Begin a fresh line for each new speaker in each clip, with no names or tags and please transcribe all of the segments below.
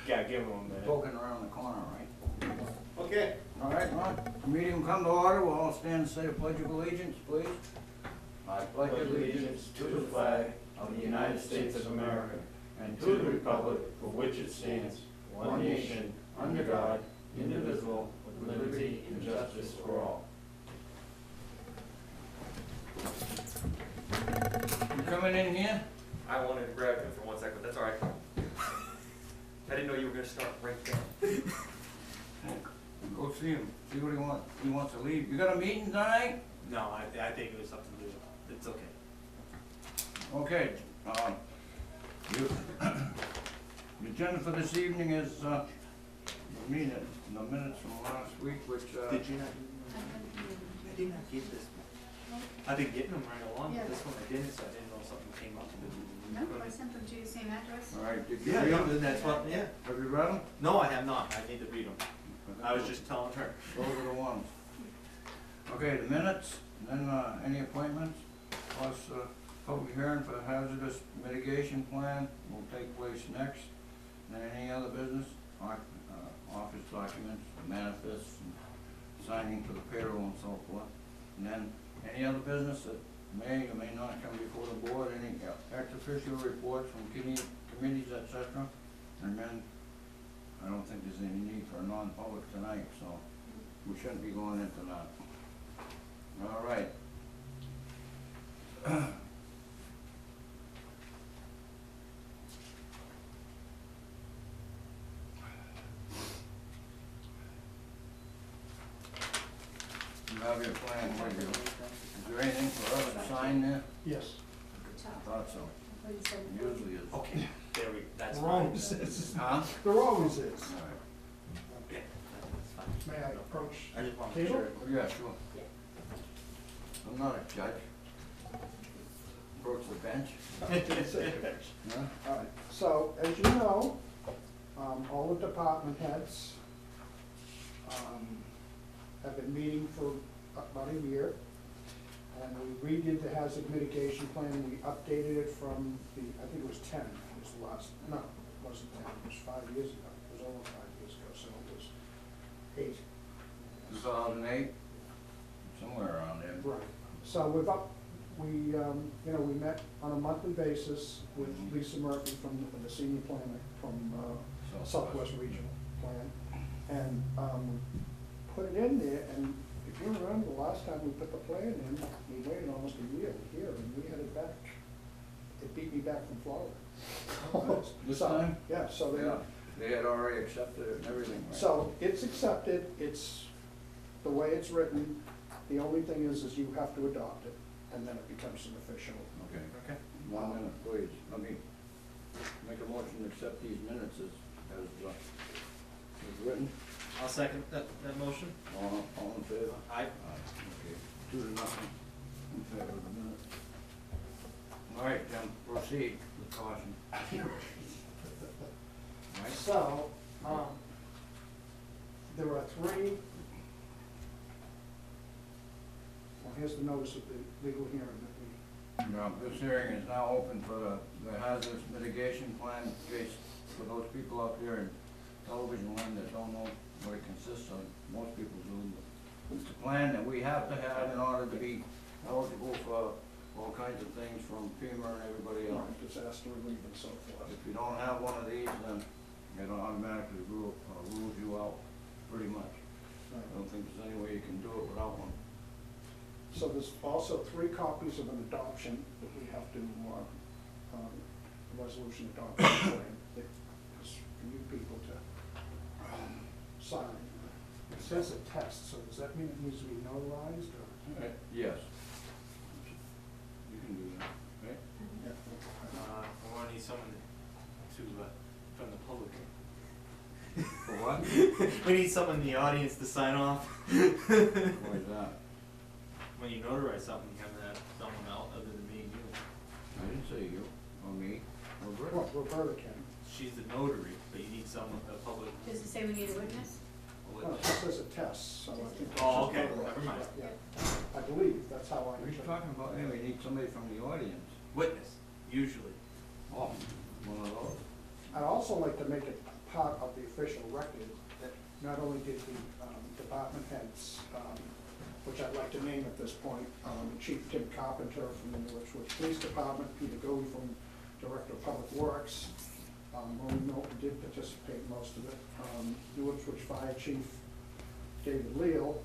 Yeah, give him a minute.
Poking around the corner, right?
Okay.
All right, Ron, the meeting will come to order. We'll all stand and say the Pledge of Allegiance, please. I pledge
Allegiance to the flag of the United States of America and to the republic for which it stands, one nation, under God, indivisible, with liberty and justice for all.
You coming in here?
I wanted to grab him for 1 second, but that's all right. I didn't know you were going to start right there.
Go see him, see what he wants. He wants to leave. You got a meeting tonight?
No, I think it was something to do. It's okay.
Okay, the agenda for this evening is, the minutes from last week, which,
Did you not? I did not get this one. I've been getting them right along,
Yeah.
but this one I didn't, so I didn't know something came up.
No, I sent them to you, same address.
all right, did you
Yeah,
read
yeah,
them?
that's what, yeah.
Have you read them?
No, I have not. I need to read them. I was just telling her.
Those are the ones. Okay, the minutes, then, any appointments, plus, public hearing for the hazardous mitigation plan will take place next. Then any other business, office documents, manifests, and signing for the payroll and so forth. And then any other business that may or may not come before the board, any ex officio reports from committees, et cetera. And then, I don't think there's any need for a non-public tonight, so we shouldn't be going into that. All right. You have your plan with you. Is there anything for us to sign there?
Yes.
Good
I
job.
thought so.
I thought you said-
Usually is.
Okay, there we, that's
There
fine.
always is.
Huh?
There always is.
All right.
Okay, that's fine.
May I approach?
I just want to make
Table?
sure.
Yeah, sure. I'm not a judge. Approach the bench. Huh?
All right, so as you know, all the department heads have been meeting for about a year. And we redid the hazard mitigation plan, we updated it from the, I think it was 10, was the last, no, it wasn't 10, it was 5 years ago. It was over 5 years ago, so it was 8.
2008, somewhere around there.
Right, so we met on a monthly basis with Lisa Murphy from the senior planner from Southwest Regional Plan. And we put it in there, and if you remember, the last time we put the plan in, we waited almost a year here, and we had it back. It beat me back from Florida.
This
So,
time?
Yeah, so
Yeah, they had already accepted it and everything, right?
so it's accepted, it's the way it's written. The only thing is you have to adopt it, and then it becomes an official.
Okay,
Okay.
1 minute, please. Let me make a motion to accept these minutes as written.
I'll second that motion.
All in favor?
Aye.
Okay, 2-0 in favor of the minutes. All right, then proceed with caution. All right.
So, there are 3, well, here's the notice of the legal hearing that we,
Now, this hearing is now open for the hazardous mitigation plan, in case for those people out there in television land that don't know what it consists of. Most people do. It's a plan that we have to have in order to be eligible for all kinds of things from FEMA and everybody else.
disaster relief and so forth.
If you don't have one of these, then it automatically rules you out, pretty much. I don't think there's any way you can do it without one.
So there's also 3 copies of an adoption that we have to, resolution adoption plan, that is for you people to sign. It says a test, so does that mean it needs to be notarized, or?
Yes. You can do that, right?
Yeah.
I want to need someone to, from the public.
For what?
We need someone in the audience to sign off.
What is that?
When you notarize something, you have to have someone else other than me and you.
I didn't say you, or me, or Britt.
Well, Roberta can.
She's the notary, but you need someone, a public.
Does it say we need a witness?
No, it says a test, so I think. that's
Oh,
just
okay,
notarized.
never mind.
Yeah, I believe, that's how I.
What are you talking about? Hey, we need somebody from the audience.
Witness, usually.
Oh, one of those.
I'd also like to make it part of the official record that not only did the department heads, which I'd like to name at this point, Chief Tim Carpenter from the New Ipswich Police Department, Peter Goey from Director of Public Works, Maureen Milton did participate in most of it, New Ipswich Fire Chief David Leal,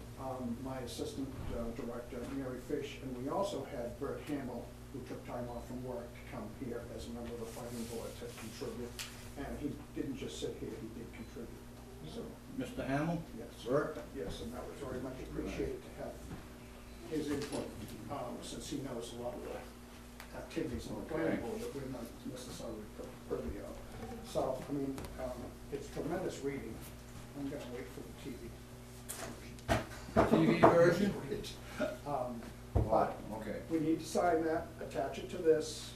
my Assistant Director Mary Fish, and we also had Bert Hamill, who took time off from work to come here as a member of the planning board to contribute. And he didn't just sit here, he did contribute. So,
Mr. Hamel?
yes.
Bert?
Yes, and that was very much appreciated to have his input, since he knows a lot of the activities on the planning board that we're not necessarily privy of. So, I mean, it's tremendous reading. I'm gonna wait for the TV.
TV version?
But
Okay.
we need to sign that, attach it to this,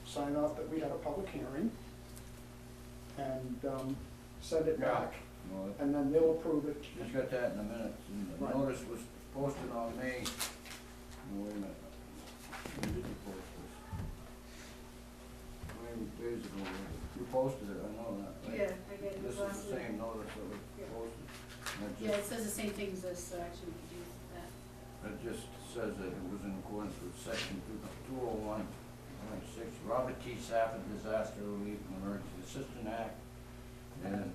sign off that we had a public hearing, and send it back,
Well,
and then they'll approve it.
just got that in a minute. And the
Right.
notice was posted on May, oh, wait a minute. When did you post this? How many days ago? You posted it, I know that, right?
Yeah, I get it
This is
last
the
week.
same notice that we
Yeah.
posted. And it
Yeah, it
just-
says the same thing as this, so actually we could use that.
It just says that it was in accordance with section 201.6, Robert T. Safford Disaster Relief and Emergency Assistance Act. And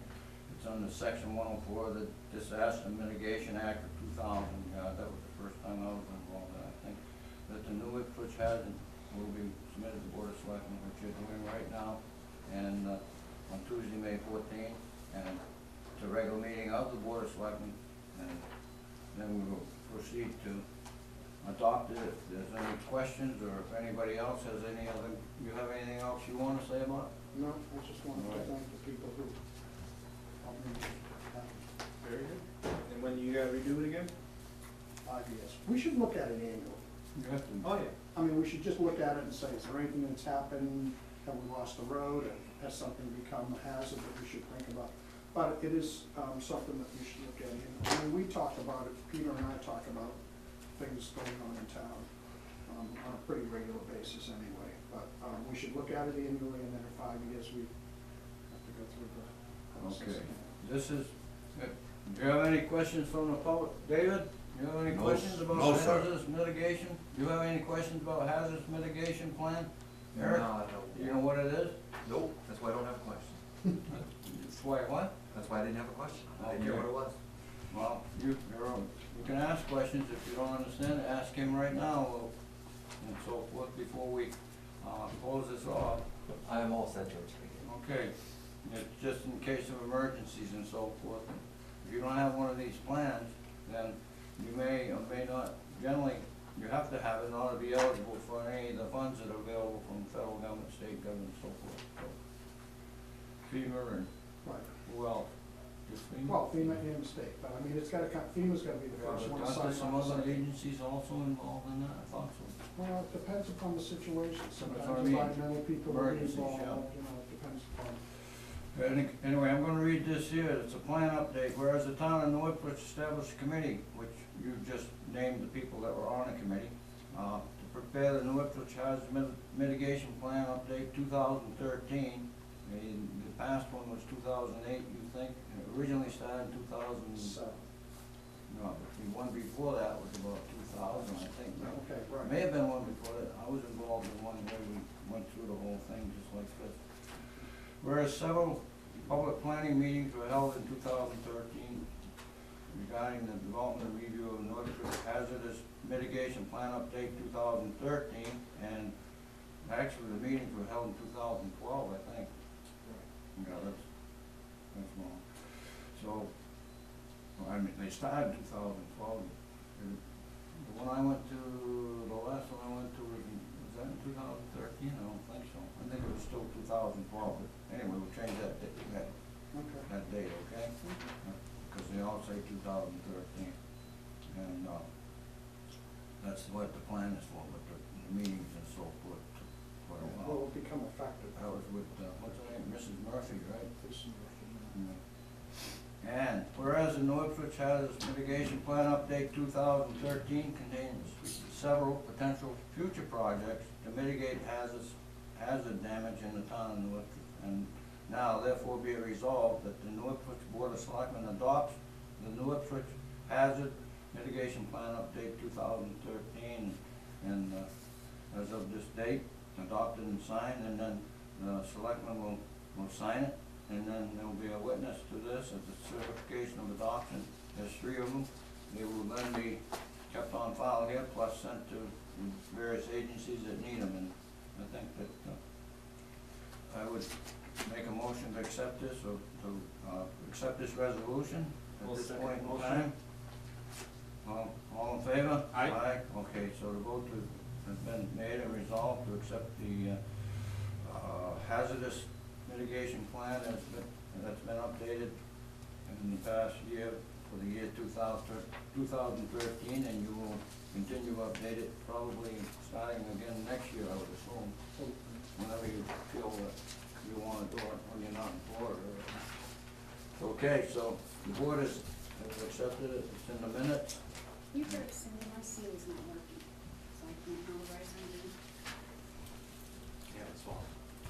it's under section 104, the Disaster Mitigation Act of 2000. That was the first time I was involved in it, I think. That the New Ipswich has and will be submitted to the Board of Selectmen, which you're doing right now. And on Tuesday, May 14th, and it's a regular meeting of the Board of Selectmen. And then we will proceed to adopt it. If there's any questions, or if anybody else has any other, you have anything else you wanna say about it?
No, I just wanted to
Right.
thank the people who helped me.
Very good. And when you gotta redo it again?
5 years. We should look at it annually.
You have to.
Oh, yeah.
I mean, we should just look at it and say, is there anything that's happened? Have we lost the road? Has something become a hazard that we should think about? But it is something that we should look at. I mean, we talk about it, Peter and I talk about things going on in town on a pretty regular basis anyway. But we should look at it annually, and then in 5 years, we have to go through the process.
Okay. This is, do you have any questions from the public? David, do you have any
No,
questions about
no, sir.
hazardous mitigation? Do you have any questions about hazardous mitigation plan? Eric,
No,
you know what it is?
Nope, that's why I don't have a question.
It's why what?
That's why I didn't have a question. I didn't hear
Okay.
what it was.
Well, you can ask questions. If you don't understand it, ask him right now, and so forth, before we close this off.
I am all set, George, thank you.
Okay, it's just in case of emergencies and so forth. If you don't have one of these plans, then you may or may not, generally, you have to have it in order to be eligible for any of the funds that are available from federal government, state government, and so forth. So, FEMA and
Right.
who else? Just FEMA?
Well, FEMA and state, but I mean, it's gotta come, FEMA's gotta be the first one to sign
Aren't there some
off.
other agencies also involved in that? I thought so.
Well, it depends upon the situation.
what I
Sometimes
mean.
environmental people will be
Emergencies,
involved,
yeah.
you know, it depends upon.
Anyway, I'm gonna read this here, it's a plan update, whereas the town of New Ipswich established a committee, which you just named the people that were on the committee, to prepare the New Ipswich Hazard Mitigation Plan Update 2013. The past one was 2008, you think, it originally started in 2000,
So,
no, the one before that was about 2000, I think.
okay, right.
May have been one before that. I was involved in one where we went through the whole thing just like this. Whereas several public planning meetings were held in 2013 regarding the development and review of North Ipswich Hazardous Mitigation Plan Update 2013, and actually the meetings were held in 2012, I think. Yeah, that's wrong. So, well, I mean, they started in 2012. And the one I went to, the last one I went to was that in 2013? I don't think so. I think it was still 2012, but anyway, we'll change that date,
Okay.
that date, okay? Because they all say 2013. And, that's what the plan is for, but the meetings and so forth took quite a
Will
while.
it become effective?
That was with, what's her name, Mrs. Murphy, right?
This year.
And whereas the New Ipswich Hazardous Mitigation Plan Update 2013 contains several potential future projects to mitigate hazard damage in the town of New Ipswich. And now therefore be it resolved that the New Ipswich Board of Selectmen adopts the New Ipswich Hazard Mitigation Plan Update 2013, and as of this date, adopted and signed, and then the selectmen will sign it, and then there will be a witness to this as a certification of adoption. There's 3 of them. They will then be kept on file here, plus sent to various agencies that need them, and I think that I would make a motion to accept this, or to accept this resolution at
We'll
this
second
point in
motion.
time. All in favor?
Aye.
Okay, so the vote has been made and resolved to accept the hazardous mitigation plan that's been updated in the past year for the year 2013, and you will continue to update it probably starting again next year, I would assume, whenever you feel that you want to do it when you're not in Florida. Okay, so the board has accepted it, it's in the minutes.
You heard Cindy, my seal's not working, so I can't notarize anything.
Yeah, it's fine.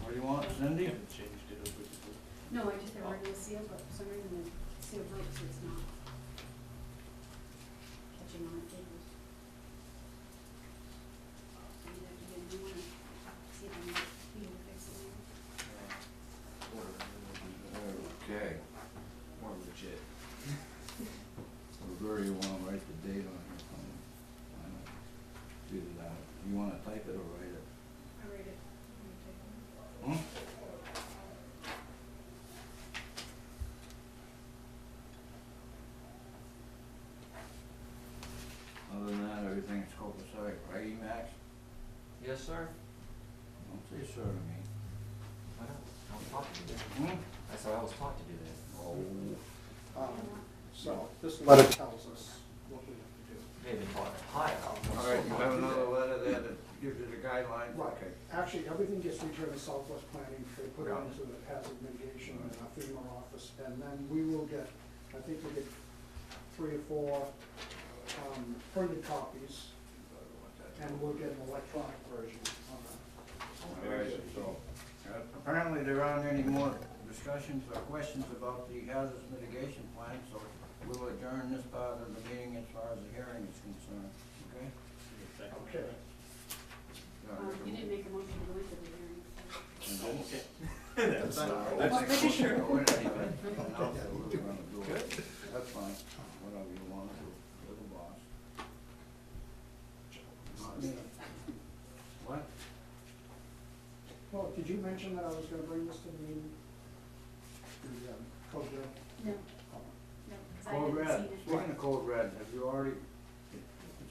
What do you want, Cindy?
Haven't changed it over to.
No, I just have a regular seal, but for some reason the seal broke, so it's not catching on the papers. So you'd have to get a new one, and see if I can be able to fix it later.
Okay.
More legit.
Where you wanna write the date on here from? I don't do that. You wanna type it or write it?
I read it.
Hmm? Other than that, everything's copacetic, right, Max?
Yes, sir.
Don't say sir to me.
I know, I was taught to do that.
Hmm?
I said I was taught to do that.
Oh.
So this letter tells us what we have to do.
May have been taught in Ohio.
All right, you have another letter there that gives you the guidelines? Okay.
Actually, everything gets returned to Southwest Planning, they put it
Yeah.
into the hazard mitigation and our FEMA office, and then we will get, I think we get 3 or 4 printed copies, and we'll get an electronic version on that.
All right, so, apparently there aren't any more discussions or questions about the hazardous mitigation plan, so we'll adjourn this part of the meeting as far as the hearing is concerned, okay?
Okay.
You didn't make a motion to go into the hearing, so.
Okay.
That's not.
Well, pretty sure.
That's fine, whatever you want to do, you're the boss. Not me. What?
Well, did you mention that I was gonna bring this to the meeting? The code bill?
No,
Oh.
no, because I
Code
hadn't
red,
seen it.
speaking of code red, have you already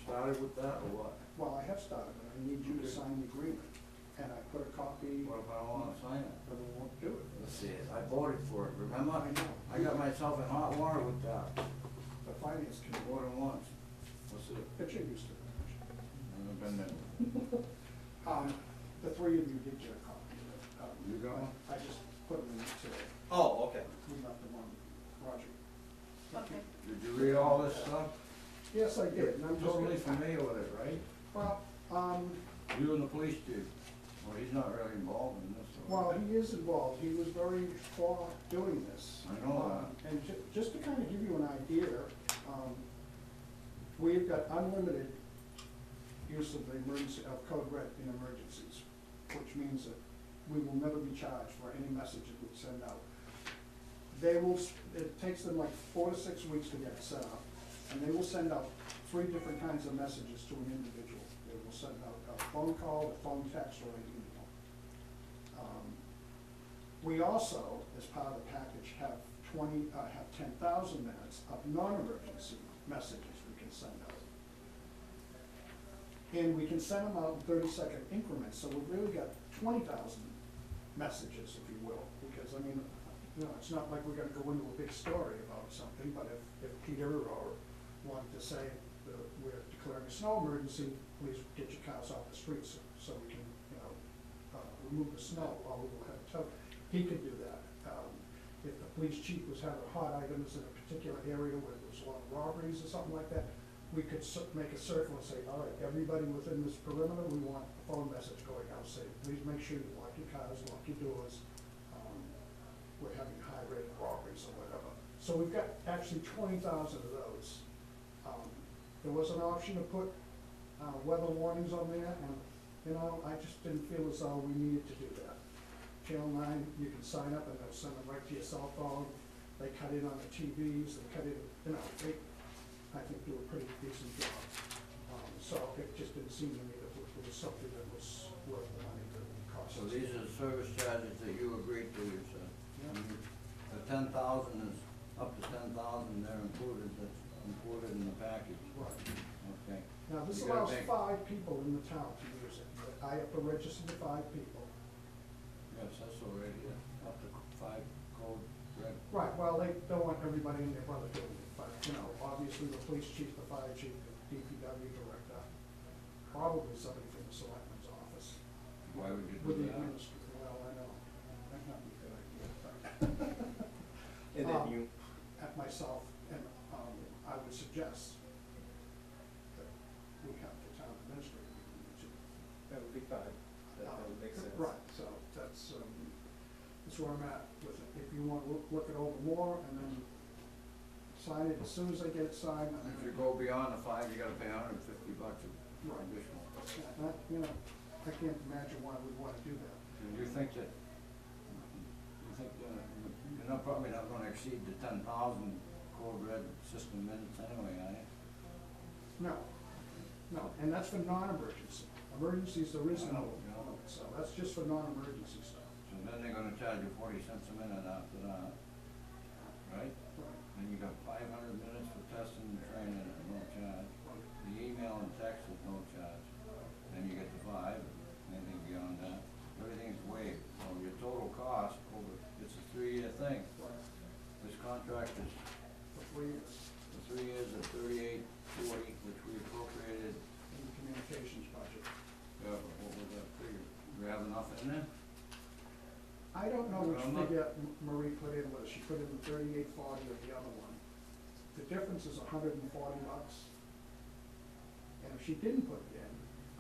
started with that, or what?
Well, I have started, but I need you to sign the agreement, and I put a copy,
What if I don't wanna sign it?
but I won't do it.
Let's see, I voted for it, remember?
I know.
I got myself in hot water with that,
The finance committee,
more than once. What's it?
but you're used to it.
I've been there.
The 3 of you did get a copy of it.
You got one?
I just put them in today.
Oh, okay.
We left them on Roger.
Okay.
Did you read all this stuff?
Yes, I did, and I'm just
Totally
gonna,
familiar with it, right?
well,
You and the police chief. Well, he's not really involved in this. so-
well, he is involved, he was very for doing this.
I know
And just to kind of give you an idea, we've got unlimited use of the emergency, of code red in emergencies, which means that we will never be charged for any messages we send out. They will, it takes them like 4 to 6 weeks to get it set up, and they will send out 3 different kinds of messages to an individual. They will send out a phone call, a phone text, or an email. We also, as part of the package, have 10,000 minutes of non-emergency messages we can send out. And we can send them out in 30-second increments, so we've really got 20,000 messages, if you will, because, I mean, you know, it's not like we're gonna go into a big story about something, but if Peter or wanted to say that we're declaring a snow emergency, please get your cars off the streets so we can, you know, remove the snow, or we will have a tow. He could do that. If the police chief was having hot items in a particular area where there was a lot of robberies or something like that, we could make a circle and say, all right, everybody within this perimeter, we want a phone message going out saying, please make sure you lock your cars, lock your doors. We're having high rate of robberies or whatever. So we've got actually 20,000 of those. There was an option to put weather warnings on there, and, you know, I just didn't feel as though we needed to do that. Channel 9, you can sign up and they'll send them right to your cell phone. They cut in on the TVs, they cut in, you know, they, I think, do a pretty decent job. So it just didn't seem to me that it was something that was worth the money that it cost.
So these are the service charges that you agreed to, you said?
Yeah.
The 10,000 is up to 10,000, they're included, that's included in the package.
Right.
Okay.
Now, this
You gotta
allows
make-
5 people in the town to use it, but I have to register the 5 people.
Yes, that's already, up to 5 code red.
Right, well, they don't want everybody and their brother doing it, but, you know, obviously the police chief, the fire chief, the DPW director, probably somebody from the selectman's office.
Why would you
With
do
the
that?
administrator, well, I know, that might be a good idea, but.
And then you,
At myself, and, I would suggest that we have the town administrator use it.
that would be fine, that would make sense.
Right, so that's where I'm at with it. If you want to look it over more and then sign it as soon as I get it signed. I'm
If you
gonna-
go beyond the 5, you gotta pay $150
Right.
additional.
Yeah, that, you know, I can't imagine why we'd want to do that.
And you think that, you're not, probably not gonna exceed the 10,000 code red system minutes anyway, are you?
No, no, and that's for non-emergency. Emergencies, there is no,
I know.
so that's just for non-emergency stuff.
So then they're gonna charge you 40 cents a minute after that, right?
Right,
Then you got 500 minutes for testing and training at no charge.
right.
The email and text is no charge. Then you get the 5, anything beyond that, everything's waived. So your total cost over, it's a 3-year thing.
Right.
This contract is
For 3 years
for 3 years at $38.40, which we appropriated.
in the communications budget.
Yeah, but what was that figure? Do we have enough in there?
I don't know which
I'm not-
figure Marie put in, whether she put in the 3840 or the other one. The difference is $140. And if she didn't put it in,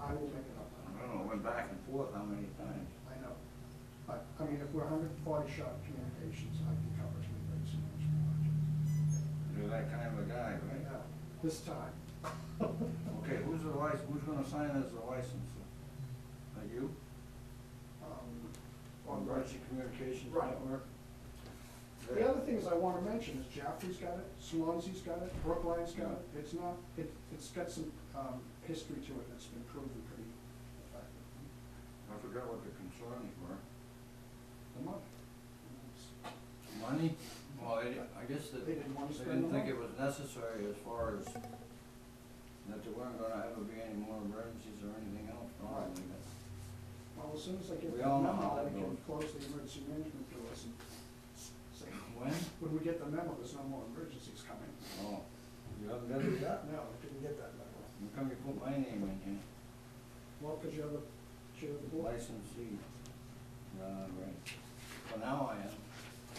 I will make it up.
I don't know, went back and forth how many times?
I know. But, I mean, if we're 140 short in communications, I can cover it in the basic management budget.
You're that kind of a guy,
I
right?
know, this time.
Okay, who's gonna sign as the licensor? Are you? On Emergency Communications
Right.
Network?
The other things I wanna mention is Jaffrey's got it, Swansea's got it, Brookline's got it. It's not, it's got some, history to it that's been proven pretty effective.
I forgot what the concerns were.
The money.
Money? Well, I guess that
They didn't want to
they
spend
didn't
the
think
money.
it was necessary as far as that there weren't gonna ever be any more emergencies or anything else, probably. but-
Well, as soon as I get
We
the
all know how
memo,
that
we can
goes.
close the emergency management doors and say,
When?
when we get the memo, there's no more emergencies coming.
Oh, you haven't got it yet?
No, I didn't get that memo.
How come you put my name in here?
Well, because you're the chair of the board.
Licensee. Right. Well, now I am.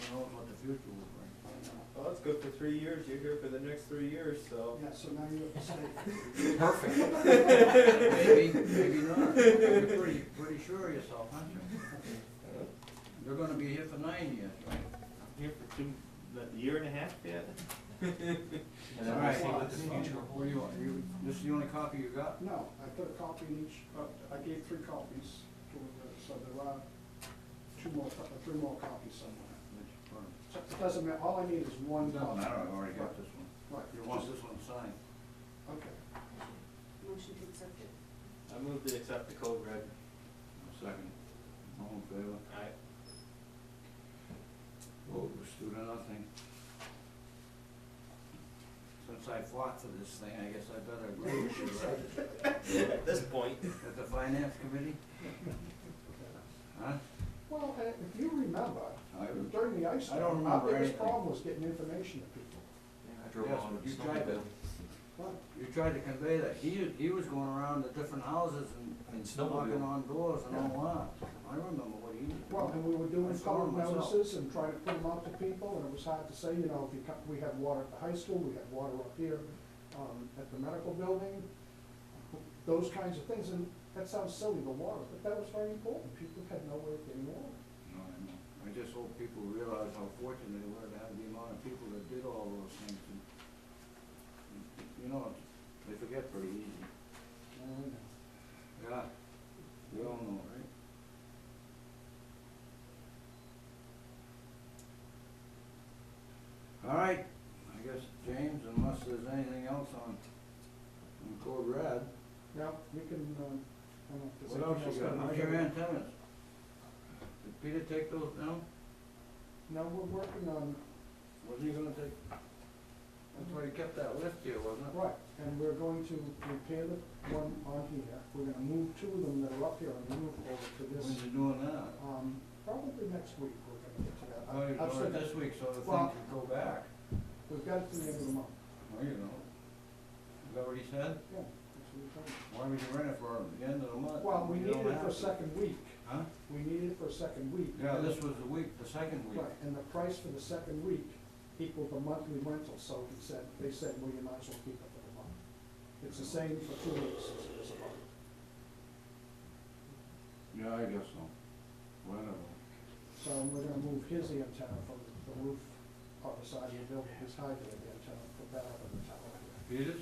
Who knows what the future will bring?
Well, that's good for 3 years, you're here for the next 3 years, so.
Yeah, so now you have to stay.
Perfect. Maybe not. You're pretty sure of yourself, aren't you? You're gonna be here for 9 years, right?
I'm here for a year and a half yet. And
All
then we'll
right.
see what the future
What do you want? This is the only copy you got?
No, I put a copy in each, I gave 3 copies, so there are 3 more copies somewhere. So it doesn't matter, all I need is one
Doesn't
copy.
matter, I've already got this one.
Right.
You want this one signed?
Okay.
Motion to accept it.
I move to accept the code red.
Second. All in favor?
Aye.
Vote was 2-0. Since I fought for this thing, I guess I better agree with you, right?
At this point.
At the finance committee? Huh?
Well, if you remember,
I was-
during the ice
I don't
storm, our
remember
biggest
anything.
problem was getting information to people.
I drove
Yes,
on
but you
the
tried to,
snowmobile.
you tried to convey that. He was going around to different houses and
snowmobile.
knocking on doors and all that. I remember what he was doing.
Well, and we were doing
I saw
public
him myself.
notices and trying to put them out to people, and it was hard to say, you know, if you we had water at the high school, we had water up here. at the medical building, those kinds of things, and that sounds silly, the water, but that was very important, people had no way of getting water.
No, I know. I just hope people realize how fortunate they were to have the amount of people that did all those things. And, you know, they forget pretty easy. Yeah, we all know, right? All right, I guess, James, unless there's anything else on Code Red,
Now, you can, I don't know if there's
what else
anything
you got?
else
How's your antennas? Did Peter take those down?
No, we're working on,
Wasn't he gonna take? That's why he kept that list here, wasn't it?
right, and we're going to repair the one on here, we're gonna move two of them that are up here and move over to this.
When's he doing that?
Probably next week, we're gonna get to that.
Oh, he's
I've
doing it
said
this week, so the
Well-
thing can go back.
We've got it to the end of the month,
Well, you know. Is that what he said?
yeah, that's what we're talking
Why would you rent it for the end of the month?
about. Well, we
You
needed
don't
it for a
have to.
second week,
Huh?
we needed it for a second week.
Yeah,
and
this
the-
was the week, the second week.
Right, and the price for the second week equaled the monthly rental, so they said, well, you might as well keep it for the month. It's the same for 2 weeks as it is a month.
Yeah, I guess so. Whatever.
So we're gonna move his antenna from the roof on the side of the building, his high grade antenna, put that up in the tower.
Peters?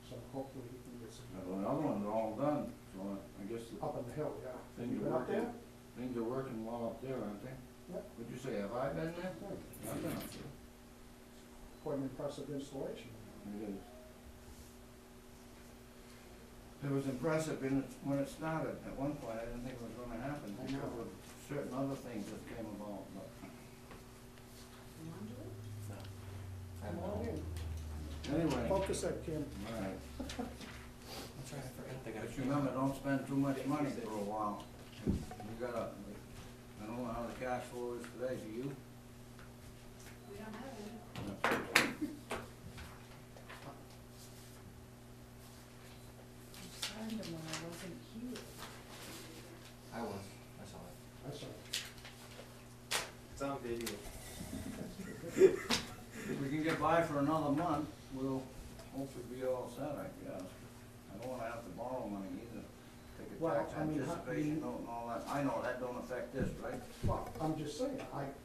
So hopefully he can get some,
Well, the other ones are all done, so I guess the
up on the hill, yeah.
things
You
are
been up there?
working, things are working well up there, aren't they?
Yep.
What'd you say, have I been there?
Yeah.
Yeah, I've been up there.
Quite an impressive installation.
It is. It was impressive when it started. At one point, I didn't think it was gonna happen
I
because
know.
of certain other things that came about, but.
Come on in.
Anyway.
Focus that, Kim.
All right.
That's right, I forgot they got
But remember, don't spend too much money for a while. You gotta, I don't know how the cash flow is today, do you?
We don't have any.
I signed them when I wasn't here.
I was, I saw it.
I saw it.
It's on video.
If we can get by for another month, we'll hopefully be all set, I guess. I don't wanna have to borrow money either. Take a
Well,
tax
I mean,
anticipation note and all that. I know that don't affect this, right?
Well, I'm just saying,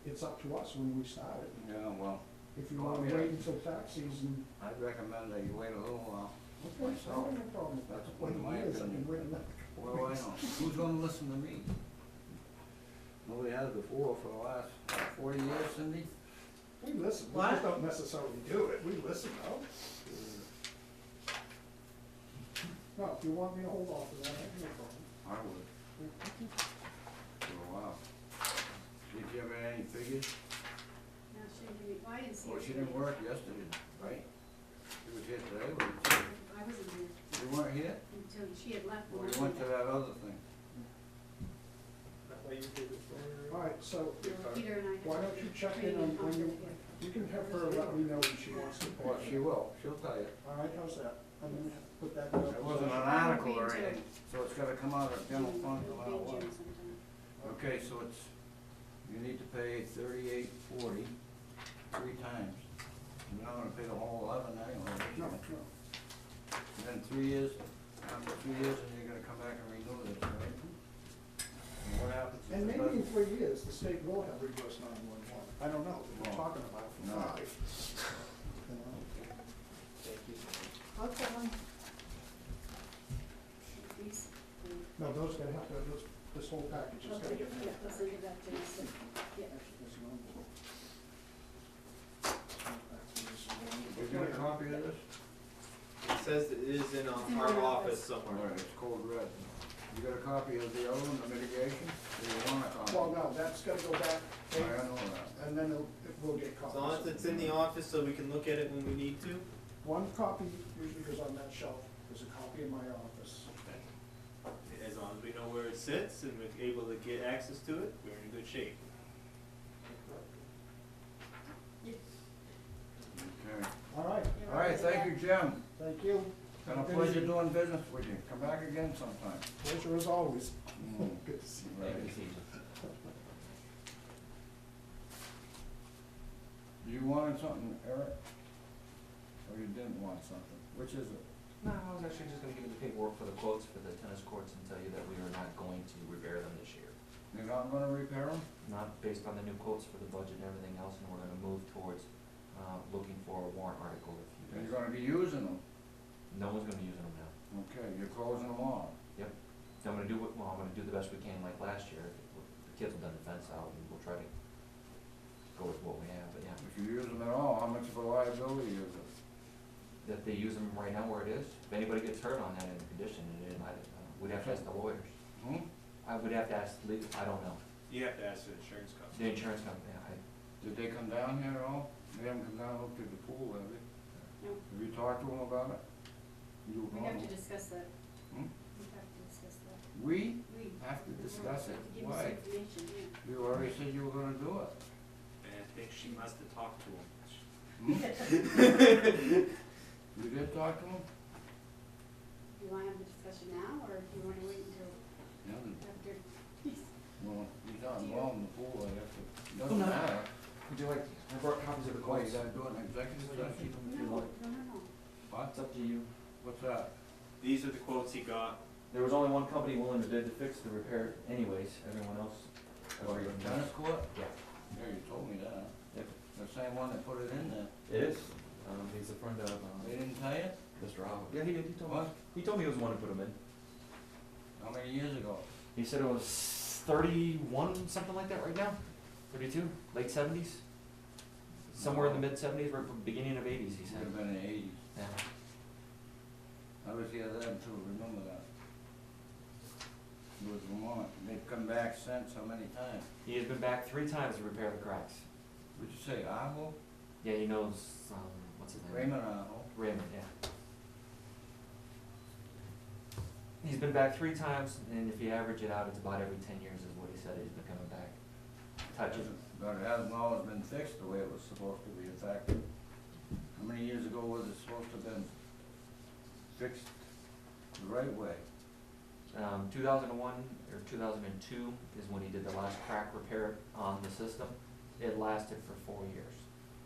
it's up to us when we start it.
Yeah, well,
If you
Well,
wanna
yeah.
wait until tax season,
I'd recommend that you wait a little while.
okay, so I have no problem.
That's
When
my
it is, I
opinion.
can wait another
What
couple
do I
weeks.
know? Who's gonna listen to me? Nobody has before for the last 40 years, Cindy?
We listen, we
What?
just don't necessarily do it, we listen though. No, if you want me to hold off on that, I have no problem.
I would, for a while. Did you have any figures?
No, she didn't, well, I didn't see her.
Well, she didn't
today.
work yesterday, right? She was here today, wasn't she?
I wasn't here
You weren't here?
until she had left.
Well,
when
you
I
went to
came back.
that other thing.
All right, so
Peter and I. had
why don't you check in on when you can have her let me know when she wants to.
Well, she will, she'll tell you.
All right, how's that? I'm gonna put that down.
It wasn't an article or anything, so it's gotta come out of general fund no matter
It'll be in
what.
June sometime.
Okay, so it's, you need to pay $38.40 3 times. You're not gonna pay the whole 11 anyway.
No, no.
And then 3 years, after 3 years, and you're gonna come back and renew this, right? And what happens if
And
it
maybe in
doesn't?
3 years, the state will have reverse 911. I don't know, we're
Well,
talking about it for
no.
5. You know?
Okay,
These,
No, those gotta have to, this whole package is gotta
okay,
get.
yeah, let's leave that to us. Yeah.
Did you get a copy of this?
It says it is in
It's in
our
my
office
office.
All
somewhere.
right, it's code red. You got a copy of the other one, the mitigation? Do you want a copy?
Well, no, that's gotta go back,
I know that.
and then we'll get
As
copies.
long as it's in the office so we can look at it when we need to.
One copy usually goes on that shelf, there's a copy in my office.
As long as we know where it sits and we're able to get access to it, we're in good shape.
Okay.
All right,
All right, thank you, Jim.
thank you.
Been a pleasure doing business with you. Come back again sometime.
Pleasure as always.
Mm.
Good to see you.
Right. You wanted something, Eric? or you didn't want something? Which is it?
No, I was actually just gonna give you the paperwork for the quotes for the tennis courts and tell you that we are not going to repair them this year.
You're not gonna repair them?
Not based on the new quotes for the budget and everything else, and we're gonna move towards, looking for a warrant article if you guys.
You're gonna be using them?
No one's gonna be using them now.
Okay, you're closing them off.
So I'm gonna do I'm gonna do the best we can like last year. The kids will done the fence out and we'll try to go with what we have, but yeah.
If you use them at all, how much of a liability is it?
That they use them right now where it is. If anybody gets hurt on that in the condition, we'd have to ask the lawyers.
Hmm?
I would have to ask legal, I don't know.
You have to ask the insurance
The
company.
insurance company,
Did they come down here at all? They haven't come down and looked at the pool, have they?
No,
Have you talked to them about it? You
we have to discuss that.
Hmm?
We have to discuss that.
We
We.
have to discuss it.
Give us
Why?
information, yeah.
You already said you were gonna do it.
And I think she must have talked to him.
You did talk to them?
Do you wanna have the discussion now, or do you wanna wait until
Yeah.
after?
Well, he's not involved in the pool, I guess it
Well,
doesn't
no.
matter.
Would you like, I brought copies of the
Why, you
quotes.
gotta do an executive session?
No, no.
What?
It's up to you.
What's that?
These are the quotes he got.
There was only one company willing to bid to fix the repair anyways, everyone else.
For your tennis court?
Yeah.
Yeah, you told me that.
Yep.
The same one that put it in there.
It is, he's a friend of,
They didn't tell you?
Mr. Allen. Yeah, he did, he told me.
What?
He told me he was one to put them in.
How many years ago?
He said it was 31, something like that right now, 32, late 70s? Somewhere in the mid-70s, right from beginning of 80s, he
Would
said.
have been in the eighties.
Yeah.
I was here then too, remember that. It was Vermont. They've come back since, how many times?
He has been back 3 times to repair the cracks.
What'd you say, Arvo?
Yeah, he knows, what's his name?
Raymond Arvo?
Raymond, yeah. He's been back 3 times, and if you average it out, it's about every 10 years is what he said he's been coming back. Touch it.
But it hasn't always been fixed the way it was supposed to be, in fact. How many years ago was it supposed to have been fixed the right way?
2001 or 2002 is when he did the last crack repair on the system. It lasted for 4 years,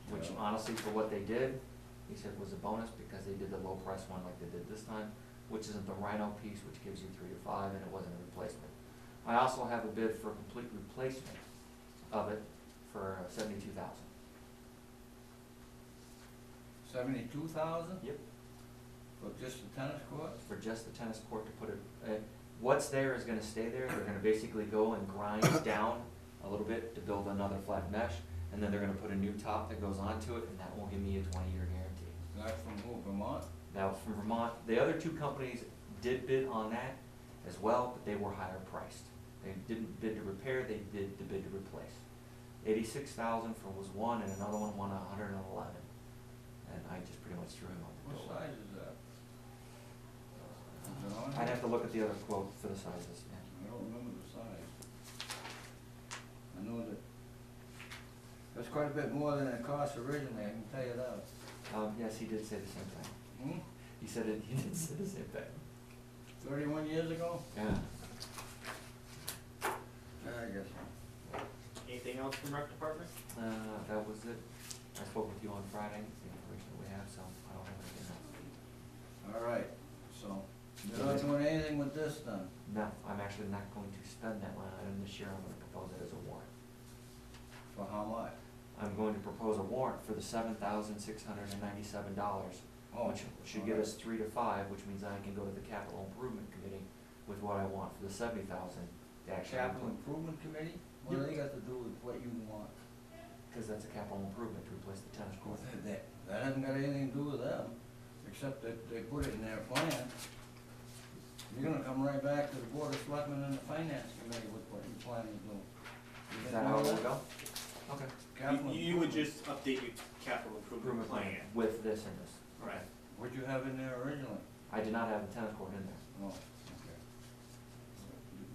which
Yeah.
honestly, for what they did, he said was a bonus because they did the low price one like they did this time, which isn't the Rhino piece, which gives you 3 to 5, and it wasn't a replacement. I also have a bid for a complete replacement of it for $72,000.
72,000
Yep.
for just the tennis court?
For just the tennis court to put it, what's there is gonna stay there. They're gonna basically go and grind down a little bit to build another flat mesh, and then they're gonna put a new top that goes onto it, and that will give me a 20-year guarantee.
That's from who, Vermont?
That was from Vermont. The other 2 companies did bid on that as well, but they were higher priced. They didn't bid to repair, they did the bid to replace. 86,000 for was one, and another one won 111. And I just pretty much threw him on the
What
door.
size is that? Is it on
I'd
here?
have to look at the other quote for the sizes, yeah.
I don't remember the size. I know that, that's quite a bit more than it cost originally, I can tell you that.
Yes, he did say the same thing.
Hmm?
He said it, he did say the same thing.
31 years ago?
Yeah.
I guess so.
Anything else from rec department?
That was it. I spoke with you on Friday, the information that we have, so I don't have anything else.
All right, so, you're not doing anything with this then?
No, I'm actually not going to spend that line item this year. I'm gonna propose it as a warrant.
For how much?
I'm going to propose a warrant for the $7,697,
Oh,
which should get us 3 to 5, which means I can go to the capital improvement committee with what I want for the 70,000 to actually.
Capital Improvement Committee? What do they got to do with what you want?
Because that's a capital improvement to replace the tennis court.
That hasn't got anything to do with them, except that they put it in their plan. You're gonna come right back to the Board of Selectmen and the Finance Committee with what you plan to do.
Is that how it will go? Okay.
Capital
You would
improvement.
just update your capital improvement
Improvement
plan.
plan with this and this.
Right.
What'd you have in there originally?
I did not have the tennis court in there.
Oh, okay.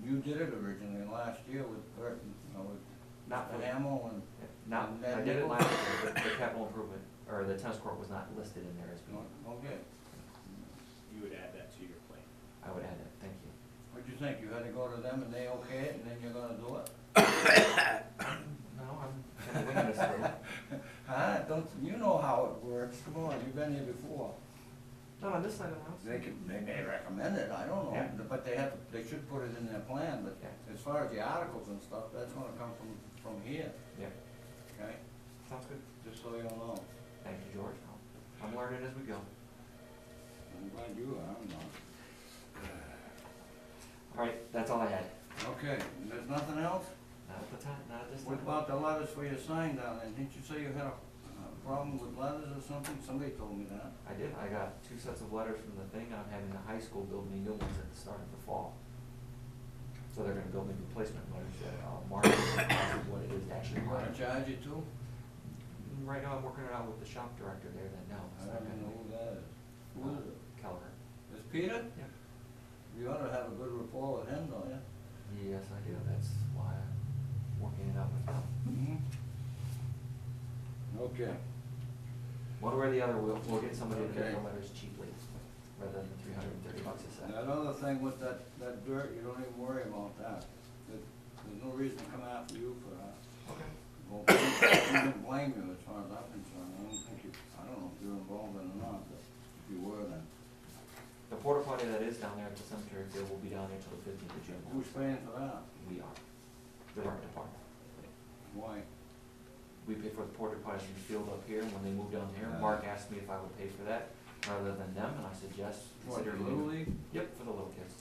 You did it originally last year with Burton, with
Not for,
Hamill and.
not,
and
I
that
did it
nickel?
last year, but the capital improvement, or the tennis court was not listed in there as being,
Okay.
You would add that to your plan.
I would add that, thank you.
What'd you think? You had to go to them and they okay it and then you're gonna do it?
No, I'm kind of winging this through.
Huh? Don't, you know how it works. George, come on, you've been here before.
Not on this side of the house.
They may recommend it, I don't know,
Yeah.
but they should put it in their plan, but
Yeah.
as far as the articles and stuff, that's gonna come from here,
Yeah,
okay?
sounds good.
Just so you know.
Thank you, George. I'm learning as we go.
I'm glad you are, I'm not.
All right, that's all I had.
Okay, and there's nothing else?
Not at the time, not at this time.
What about the letters for your sign down there? Didn't you say you had a problem with letters or something? Somebody told me that.
I did, I got 2 sets of letters from the thing, I'm having the high school build me new ones at the start of the fall. So they're gonna build me replacement letters that I'll mark what it is to actually
You gonna
write.
charge you too?
Right now, I'm working it out with the shop director there that knows.
I don't even know who that is. Who is it?
Keller.
Is Peter?
Yeah.
You ought to have a good rapport with him, don't you?
Yes, I do, that's why I'm working it out with them.
Mm-hmm. Okay.
One way or the other, we'll get somebody to
Okay.
make the letters cheaply, rather than $330 a set.
That other thing with that dirt, you don't even worry about that. There's no reason to come after you for that.
Okay.
Well, I don't blame you as far as I'm concerned. I don't know if you're involved in it or not, but if you were, then.
The porta potty that is down there at the cemetery field will be down there till the 15th of June.
Who's paying for that?
We are, the rec department.
Why?
We pay for the porta potties in the field up here, and when they moved down here,
Yeah.
Mark asked me if I would pay for that rather than them, and I said yes.
What,
consider
the
me-
Little League?
Yep, for the little kids.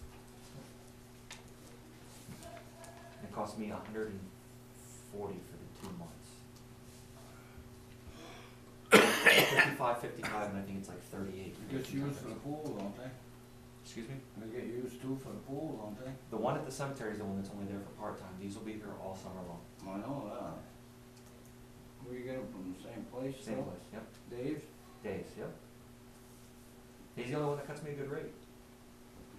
It cost me $140 for the 2 months. 55, and I think it's like 38.
It gets used for the pool, don't they?
Excuse me?
They get used too for the pool, don't they?
The one at the cemetery is the one that's only there for part-time. These will be here all summer long.
I know that. Where you get them from, the same place?
Same
still?
place, yep.
Dave's?
Days, yep. He's the only one that cuts me a good rate.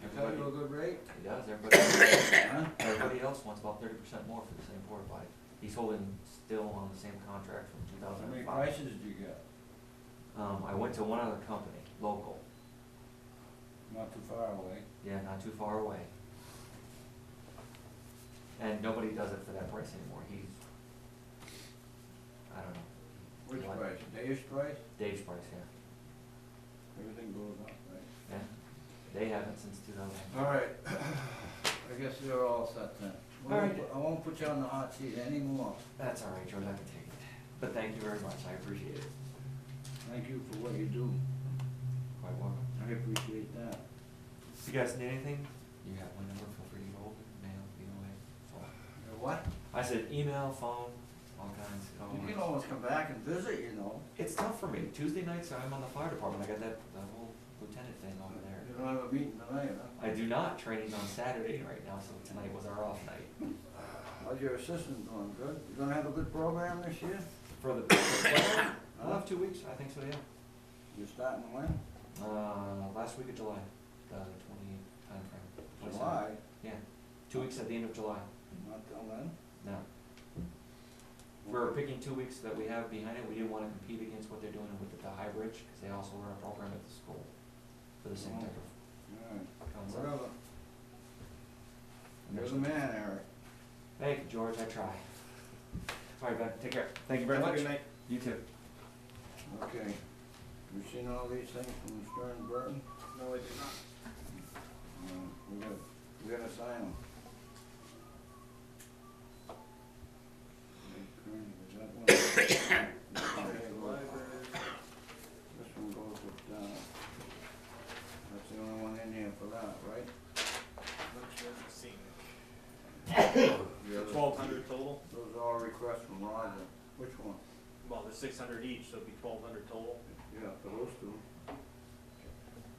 You cut you a good rate?
He does, everybody,
Huh?
everybody else wants about 30% more for the same porta potty. He's holding still on the same contract from
How many
2005.
prices did you get?
I went to one other company, local,
Not too far away.
yeah, not too far away. And nobody does it for that price anymore. He's, I don't know.
Which
What?
price? Dave's price?
Dave's price, yeah.
Everything goes up, right?
Yeah, they haven't since 2000.
All right. I guess you're all set then.
All right.
I won't put you on the hot seat anymore.
That's all right, George, I can take it. But thank you very much, I appreciate it.
Thank you for what you do.
Quite welcome.
I appreciate that.
If you guys need anything, you have my number, feel free to get hold of me, mail, either way. So,
What?
I said email, phone, all kinds.
You can always come back and visit, you know.
It's tough for me. Tuesday nights, I'm on the fire department. I got that whole lieutenant thing over there.
You don't have a meeting tonight, huh?
I do not. Training's on Saturday right now, so tonight was our off night.
How's your assistant doing? Good? You gonna have a good program this year?
For the we'll have 2 weeks. I think so, yeah.
You're starting when?
Last week of July, the 20th timeframe. 27th.
July?
Yeah, 2 weeks at the end of July.
Not till then?
No. We're picking 2 weeks that we have behind it. We didn't want to compete against what they're doing with the high bridge, because they also run a program at the school for the same type of
Alright,
concept.
whatever. You're the man, Eric.
Thank you, George, I try. All right, Ben, take care. Thank you very
Have a
much.
good night.
You too.
Okay. You seen all these things from Stern Burton?
No, I did not.
We gotta sign them. Is that one? This one goes with, that's the only one in here for that, right? The other-
1,200 total?
Those are all requests from Roger. Which one?
Well, there's 600 each, so it'd be 1,200 total.
Yeah, for those two.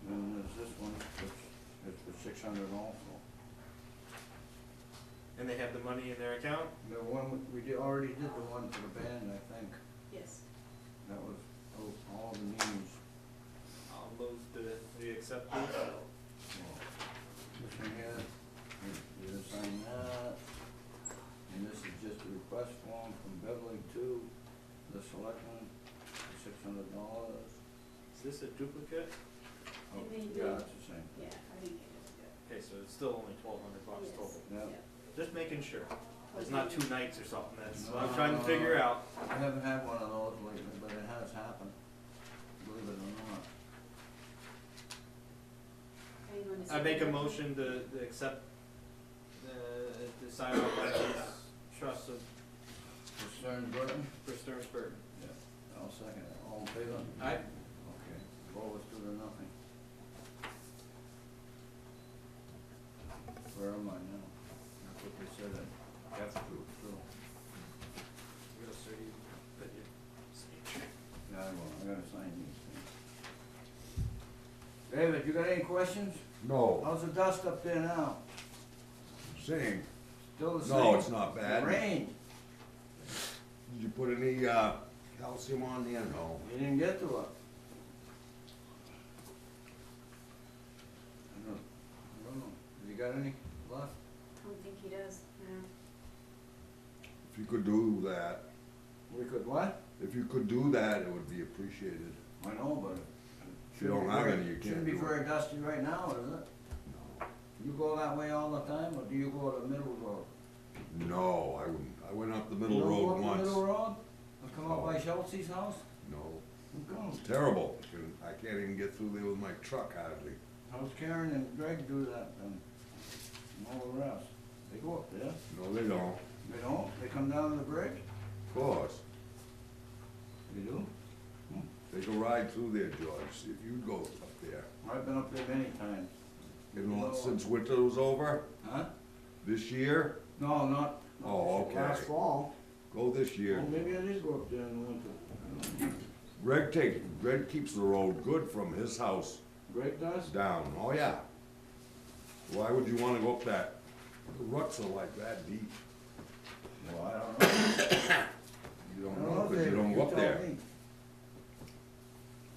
And there's this one, it's for 600 also.
And they have the money in their account?
The one, we already did the one for the band, I think.
Yes.
That was all the needs.
I'll move to the accept those.
This one here, you just sign that. And this is just a request form from Beverly to the selectmen, $600.
Is this a duplicate?
Oh,
They did.
yeah, it's the same.
Yeah, I think it is good.
Okay, so it's still only 1,200 bucks
Yes.
total.
Yeah.
Just making sure. It's
Okay.
not 2 nights or something, that's what I'm
No.
trying to figure out.
I haven't had one of those lately, but it has happened. with it or not.
Anyone is-
I make a motion to accept, to sign off on these trusts of,
For Stearns Burton?
for Stearns Burton.
Yeah. I'll second it. All in favor?
Aye.
Okay, opposed, 2-0. Where am I now? That's what they said I have to, so.
You go, sir, you put your signature.
Yeah, I gotta sign these things. David, you got any questions?
No,
How's the dust up there now?
same.
Still the same?
No, it's not bad.
It rained.
Did you put any, calcium on there? No.
You didn't get to it. I don't know. Have you got any left?
I don't think he does, no.
If you could do that,
We could what?
if you could do that, it would be appreciated.
I know, but it
If you don't have any, you can't
shouldn't be
do it.
very dusty right now, is it?
No.
You go that way all the time, or do you go to the middle road?
No, I wouldn't. I went up the
You
middle
don't
road
go up the
once.
middle road? And come up by
No.
Schultz's house?
No,
Who comes?
it's terrible. I can't even get through there with my truck hardly.
How's Karen and Greg do that then? And all the rest? They go up there?
No, they don't.
They don't? They come down to the bridge?
Of course.
They do?
Take a ride through there, George, see if you'd go up there.
I've been up there many times.
Since winter was over,
Huh?
this year,
No, not.
Oh, okay.
Last fall.
go this year.
Well, maybe I did go up there in the winter.
Greg keeps the road good from his house
Greg does?
down. Oh, yeah. Why would you wanna go up that? The ruts are like that deep.
Well, I don't know.
You don't
I
know, 'cause you
David,
don't go up
tell
there.
me.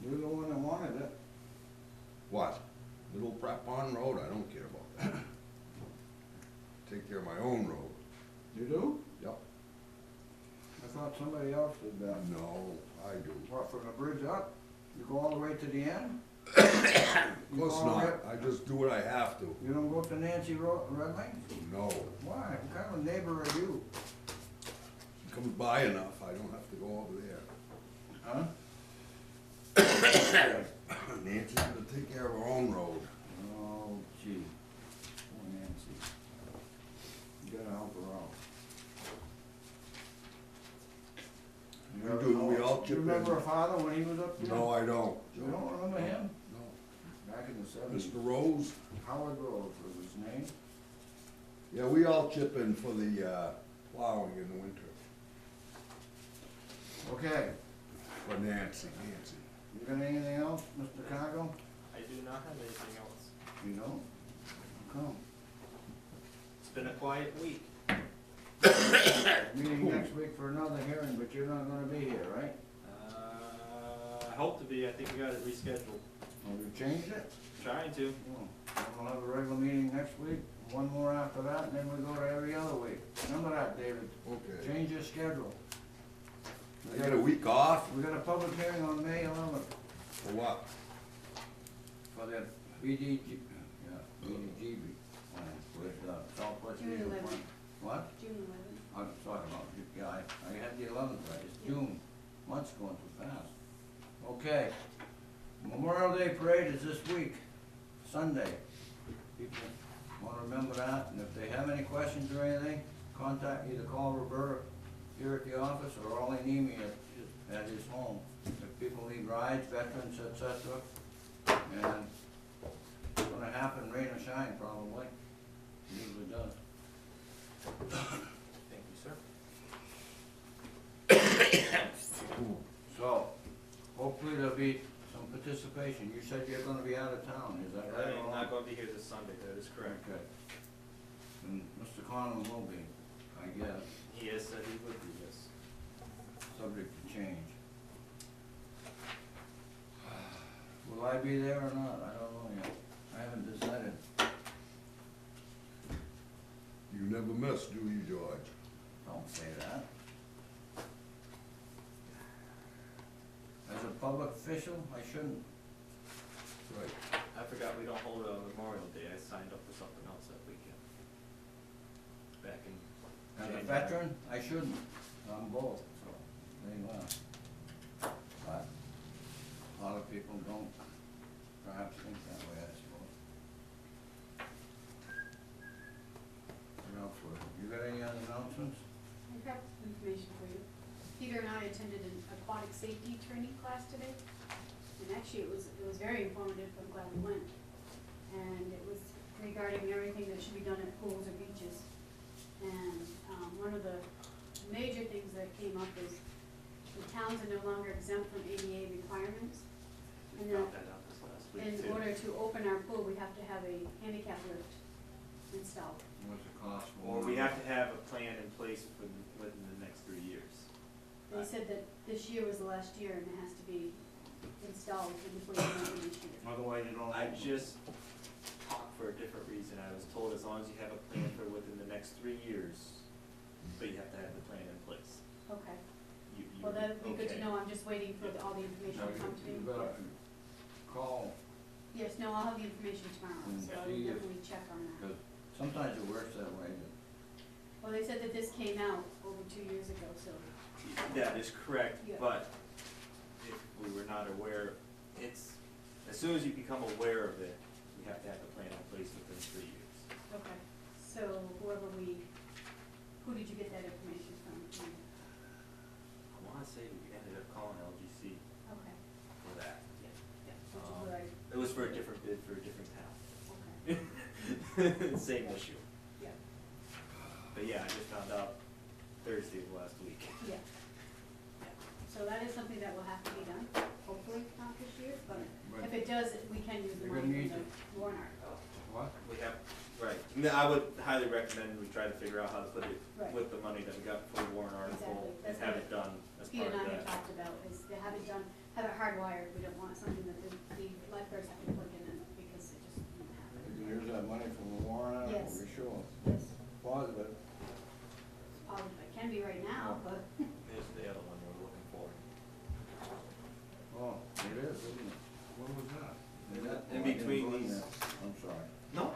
You're the one that wanted it.
What? Little Pratt Pond Road? I don't care about that. Take care of my own road.
You do?
Yep.
I thought somebody else did that.
No, I do.
What, from the bridge up? You go all the way to the end?
Of course not. I just do what I have to.
You don't go up to Nancy Red Lane?
No.
Why? What kind of a neighbor are you?
Comes by enough, I don't have to go over there.
Huh?
Nancy's gonna take care of her own road.
Oh, gee. Poor Nancy. You gotta help her out.
We
ever
do,
know-
we all
You
chip in.
remember her father when he was up there?
No, I don't.
You don't remember him?
No.
Back in the 70s.
Mr. Rose?
Howard Rose was his name.
Yeah, we all chip in for the, plowing in the winter.
Okay.
For Nancy.
You got anything else, Mr. Cargo?
I do not have anything else.
You don't? How come?
It's been a quiet week.
Meeting next week for another hearing, but you're not gonna be here, right?
I hope to be, I think we got it rescheduled.
Well, you changed it?
Trying to.
Oh, then we'll have a regular meeting next week, one more after that, and then we go to every other week. Remember that, David?
Okay.
Change your schedule.
I got a week off?
We got a public hearing on May 11th
For what?
for the BDG, BDGB plan with Southwest
June
Regional
11th.
Plan. What?
June 11th.
I'm talking about, yeah, I had the 11th right, it's June, month's going too fast. Okay, Memorial Day Parade is this week, Sunday. People wanna remember that, and if they have any questions or anything, contact, either call Roberta here at the office, or Ollie Nemi at his home. If people need rides, veterans, et cetera, and it's gonna happen, rain or shine probably, it usually does.
Thank you, sir.
So, hopefully there'll be some participation. You said you're gonna be out of town, is that right?
I'm not gonna be here this Sunday, that is correct.
Okay. And Mr. Conlon will be, I guess,
He has said he would be, yes.
subject to change. Will I be there or not? I don't know yet. I haven't decided.
You never miss, do you, George?
Don't say that. As a public official, I shouldn't.
Right.
I forgot we don't hold it on Memorial Day, I signed up for something else that weekend. Back in
As a
January.
veteran, I shouldn't. I'm both, so, there you are. But a lot of people don't perhaps think that way, I suppose. What else, you got any other announcements?
I have information for you. Peter and I attended an aquatic safety training class today, and actually it was very informative, I'm glad we went. And it was regarding everything that should be done at pools or beaches. And, one of the major things that came up is the towns are no longer exempt from ADA requirements. And
We
that
found that out this last week
in
too.
order to open our pool, we have to have a handicap lift installed.
What's the cost?
Or we have to have a plan in place within the next 3 years.
They said that this year was the last year and it has to be installed before you can open this year.
Otherwise you don't.
I just talked for a different reason. I was told as long as you have a plan for within the next 3 years, but you have to have the plan in place.
Okay,
You-
well,
you're
that'd be good to
okay.
know, I'm just waiting for all the information to come to me.
You better call,
Yes, no, I'll have the information tomorrow,
And
so I will
see if-
definitely check on that.
because sometimes it works that way, that
Well, they said that this came out over 2 years ago, so,
That is correct,
Yeah.
but if we were not aware, it's, as soon as you become aware of it, you have to have the plan in place within 3 years.
okay. So who did you get that information from?
I wanna say we ended up calling LGC
Okay,
for that.
yeah, which is what I,
It was for a different bid for a different town.
okay,
Same issue.
yeah,
But yeah, I just found out Thursday of last week.
yeah. So that is something that will have to be done, hopefully not this year, but if it does, we can use the
You're gonna
money
need
from the warrant article.
what?
We have, right, I would highly recommend we try to figure out how to put it
Right.
with the money that we got for the warrant article
Exactly.
and
That's
have
what
it done as
Peter
part
and
of
I had
that.
talked about, is to have it done, have it hardwired, we don't want something that the lifeguards have to plug in it, because it just won't
You
happen.
can use that money from the warrant article,
Yes.
be sure.
Yes,
Positive.
probably, it can be right now, but,
Here's the other one we're looking for.
Oh, it is, isn't it? What was that? Is that-
In
oh, I didn't
between
go in
these-
there. I'm sorry.
No,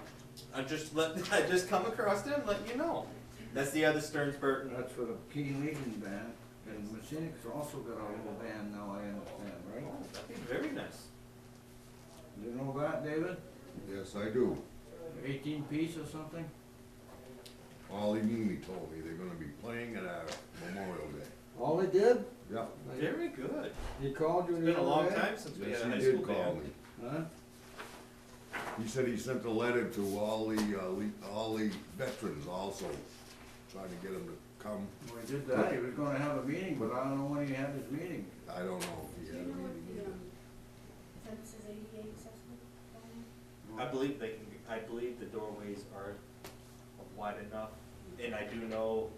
I just come across it and let you know. That's the other Stearns Burton.
That's for the Keen Legion band, and Masonics also got a little band now, I understand, right?
Oh, that'd be very nice.
You know that, David?
Yes, I do.
18 piece or something?
Ollie Mimi told me they're gonna be playing at our Memorial Day.
All they did?
Yeah.
Very good.
He called you
It's
the
been a
other
long
day?
time since we
Yes,
had a
he
high
did
school
call
band.
me.
Huh?
He said he sent a letter to all the veterans also, trying to get them to come.
Well, he did that, he was gonna have a meeting, but I don't know when he had his meeting.
I don't know if
do
he
you
had a
know what
meeting
the,
either.
census is ADA accessible down
I believe they can, I believe the doorways are wide enough, and I do know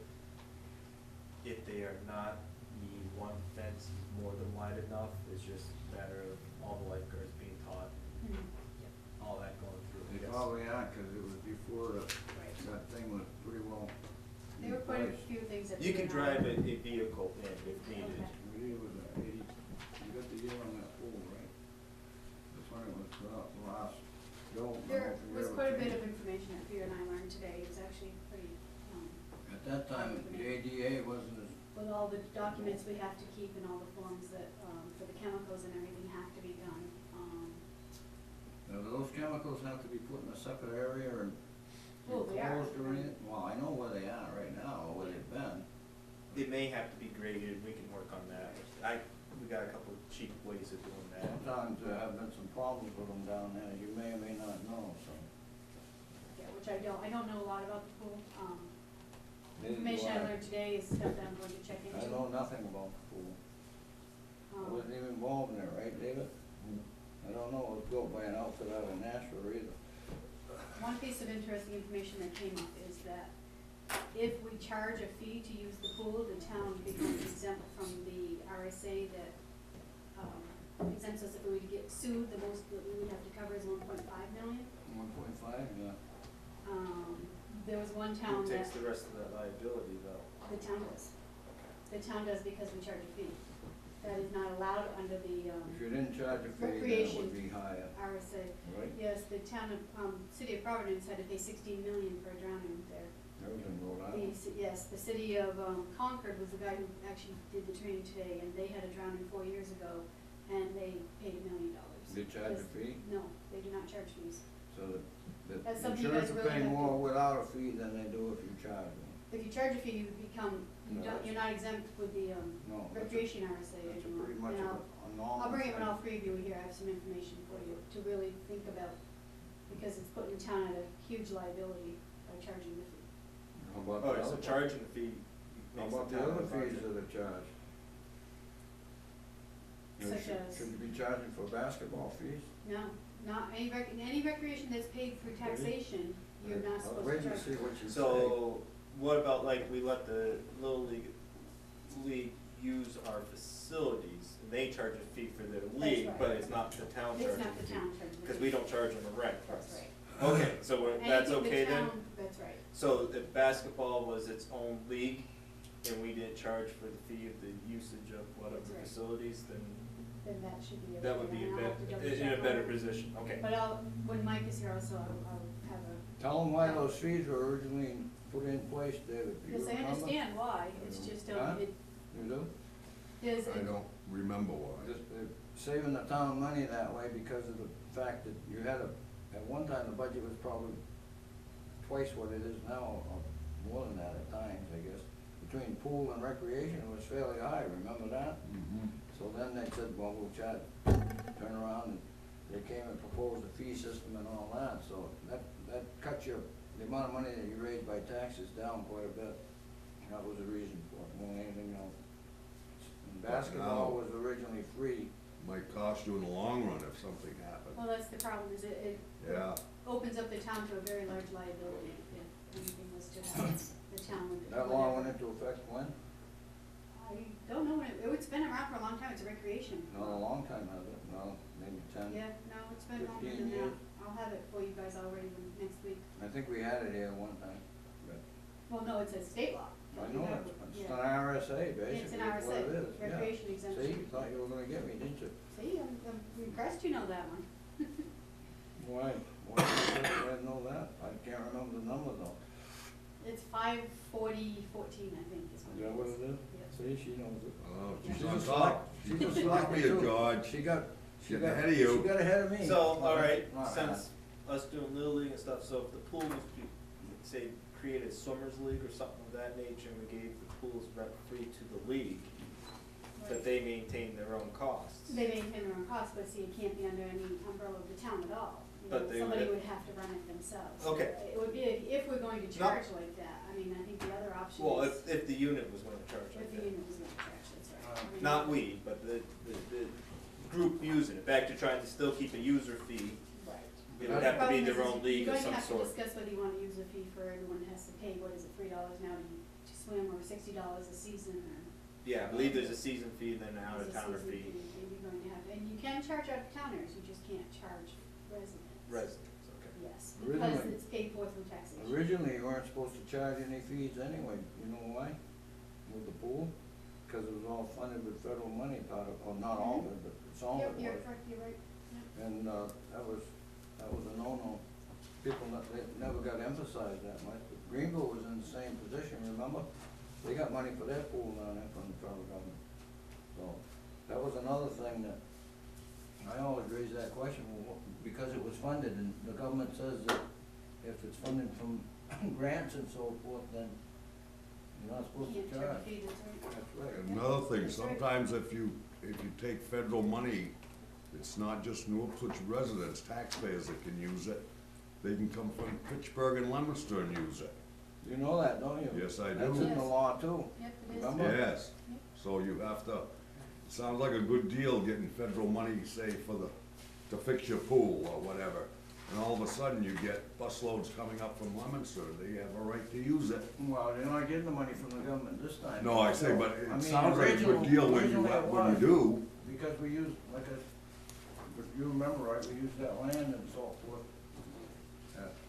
if they are not, the one fence is more than wide enough, it's just a matter of all the lifeguards being taught,
there?
all that going through.
They
Yes.
probably aren't, cause it was before
Right.
that thing was pretty well.
There were quite a few things that.
You can
Peter and I-
drive a vehicle in if needed.
Okay.
It was 80, you got the year on that pool, right? That's when it was put up last.
There was quite a bit of information that Peter and I learned today, it was actually pretty,
At that time, the ADA wasn't as,
with all the documents we have to keep and all the forms that, for the chemicals and everything have to be done.
now, those chemicals have to be put in a separate area or
Well, they are.
enclosed or anything? Well, I know where they are right now, or where they've been.
It may have to be graded, we can work on that. We got a couple of cheap ways of doing that.
Sometimes there have been some problems with them down there, you may or may not know, so.
Yeah, which I don't know a lot about the pool,
Neither do
information I learned today is stuff that I'm going to check into.
I know nothing about the pool. I wasn't even involved in it, right, David? I don't know, it was built by an outfit out of Nashville either.
One piece of interesting information that came up is that if we charge a fee to use the pool, the town becomes exempt from the RSA that exempts us if we were to get sued, the most that we would have to cover is 1.5 million.
1.5, yeah.
There was one
Who
town that,
takes the rest of that liability though?
the town does. The town does because we charge a fee. That is not allowed under the
If you didn't charge a fee, then it
Recreation.
would be higher,
RSA.
right?
Yes, the town of, city of Providence had to pay 16 million for a drowning there.
That was in Rhode
The,
Island.
yes, the city of Concord was the guy who actually did the training today, and they had a drowning 4 years ago, and they paid $1 million.
They charge a fee?
No, they do not charge fees.
So the
That's something you
insurance
guys
will
really
pay
have
more
to-
without a fee than they do if you charge them.
If you charge a fee, you become,
No, that's-
you're not exempt with the,
No, that's a-
recreation RSA
That's
anymore.
pretty much
And
a normal.
I'll bring it when
thing.
all three of you are here, I have some information for you to really think about, because it's putting the town at a huge liability by charging the fee.
How about
Oh,
the
so
other?
charging the fee
How
makes
about
the
the
town
other
larger.
fees that are charged? You know,
Such as?
Should you be charging for basketball fees?
No, not any recreation that's paid through taxation, you're not supposed to
Wait
charge.
to see what you say.
So, what about like we let the Little League use our facilities, and they charge a fee for their league,
right.
but it's not the town
It's
charging
not
the
the
fee?
town charging the
Cause
fee.
we don't charge them a rent.
That's right.
Okay, so that's
Anything the
okay then?
town- That's right.
So if basketball was its own league, and we didn't charge for the fee of the usage of whatever
That's right.
facilities, then
Then that should be.
that would be
okay, and I'll have to double
in a
check
better
on it.
position, okay.
But when Mike is here also, I'll have a,
Tell them why those fees were originally put in place, David. Do you
because I
remember?
understand why, it's just,
Huh?
it,
You do?
there's,
I don't remember why.
Just saving the town money that way because of the fact that you had at one time, the budget was probably twice what it is now, or more than that at times, I guess. Between pool and recreation, it was fairly high, remember that?
Mhm.
So then they said, well, we'll charge, turn around, and they came and proposed a fee system and all that, so that cut the amount of money that you raised by taxes down quite a bit. That was the reason for it, more than anything else. And basketball
now-
was originally free.
Might cost you in the long run if something happened.
well, that's the problem, is it
Yeah,
opens up the town to a very large liability if anything was to happen, the town would.
That law went into effect when?
I don't know, when it's been around for a long time, it's a recreation.
Not a long time, has it? No, maybe 10.
Yeah, no, it's been longer
15
than that.
years.
I'll have it for you guys already next week.
I think we had it here one time.
Well, no, it's a state law.
I
We
know
have-
it, it's
yeah.
an RSA, basically,
It's an
is what it
RSA,
is, yeah.
recreation exemption.
See, you thought you were gonna get me, didn't you?
See, I'm impressed you know that one.
Why? Why did I know that? I can't remember the number though.
It's 54014, I think, is what
Is
it is.
that what it is?
Yes.
See, she knows it.
oh,
Yeah.
she's on
a
top.
She's a
She's
select
like me,
too.
George.
She got
Getting ahead of you.
She got ahead of me.
So, all right,
Not
since us doing Little League and stuff, so if the pool was, say, create a swimmers league or something of that nature, and we gave the pools rent-free to the league, but they maintain their own costs.
They maintain their own costs, but see, it can't be under any umbrella of the town at all. You
But
know,
they
somebody
would-
would have to run it themselves.
Okay.
It would be, if we're going to charge like that, I mean, I think the other option
Well,
is,
if the unit was gonna charge
if
like
the
that.
union was gonna charge, that's right. I mean,
Not we, but the group using it, back to trying to still keep a user fee,
Right.
it would have to be
Problem
their
is,
own league of some
You're going to have to
sort.
discuss whether you wanna use a fee for everyone has to pay, what is it, $3 now to swim, or $60 a season, or.
Yeah, I believe there's a season fee, then an
there's a
out-of-towner
season
fee,
And you're going to have, and you can charge out-of-towners, you just can't charge residents.
residents, okay.
Yes, because
Originally-
it's paid for through taxation.
Originally, you weren't supposed to charge any fees anyway, you know why? With the pool, because it was all funded with federal money, part of, or not all of it, but some of it was.
You're correct, you're right. Yep.
And, that was a no-no. People, they never got emphasized that much, but Greenville was in the same position, remember? They got money for their pool down there from the federal government. So, that was another thing that, I always raise that question, well, because it was funded, and the government says that if it's funded from grants and so forth, then you're not supposed to
Can't charge a
charge.
fee, that's right.
That's right.
And another thing,
That's right.
sometimes if you take federal money, it's not just New Ipswich residents, taxpayers that can use it. They can come from Pittsburgh and Leominster and use it.
You know that, don't you?
Yes, I
That's
do.
in the
Yes.
law too.
Yep, it is.
Remember?
Yes,
Yep.
so you have to, sounds like a good deal getting federal money, say, to fix your pool or whatever. And all of a sudden you get busloads coming up from Leominster, they have a right to use it.
Well, they're not getting the money from the government this time.
No, I say, but
I
it
mean,
sounds like a good
original-
deal
originally it
when you
was,
do.
Because we used, like, if you remember right, we used that land and so forth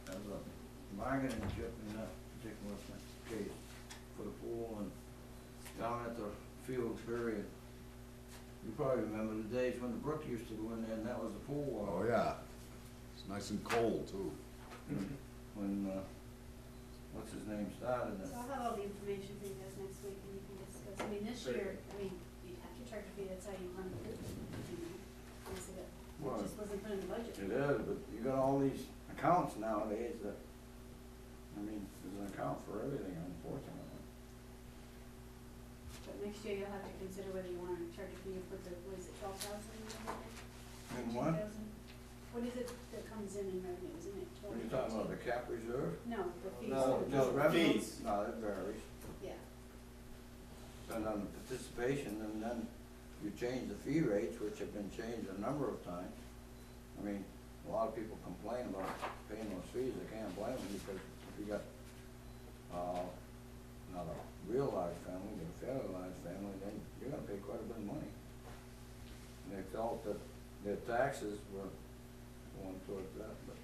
as a bargaining chip in that particular case for the pool and down at the field period. You probably remember the days when the brook used to go in there and that was the pool water.
Oh, yeah. It's nice and cold, too.
When, what's his name started it.
So I'll have all the information for you guys next week and you can discuss. I mean, this
Very
year, I mean, you'd have to charge a fee, that's how you run the business, you know. wasn't put in the budget.
It is, but you got all these accounts nowadays that, I mean, there's an account for everything, unfortunately.
But next year you'll have to consider whether you wanna charge a fee for the, what is it, 12,000?
And what?
2,000? What is it that comes in revenue, isn't it
When
12?
you're talking about the cap reserve?
No, the fees.
No,
Just
no,
revenue?
fees.
No, it varies.
Yeah,
And on the participation, and then you change the fee rates, which have been changed a number of times. I mean, a lot of people complain about paying those fees, I can't blame them, because if you got, not a real large family, but a fairly large family, then you're gonna pay quite a bit of money. And they felt that their taxes were going towards that, but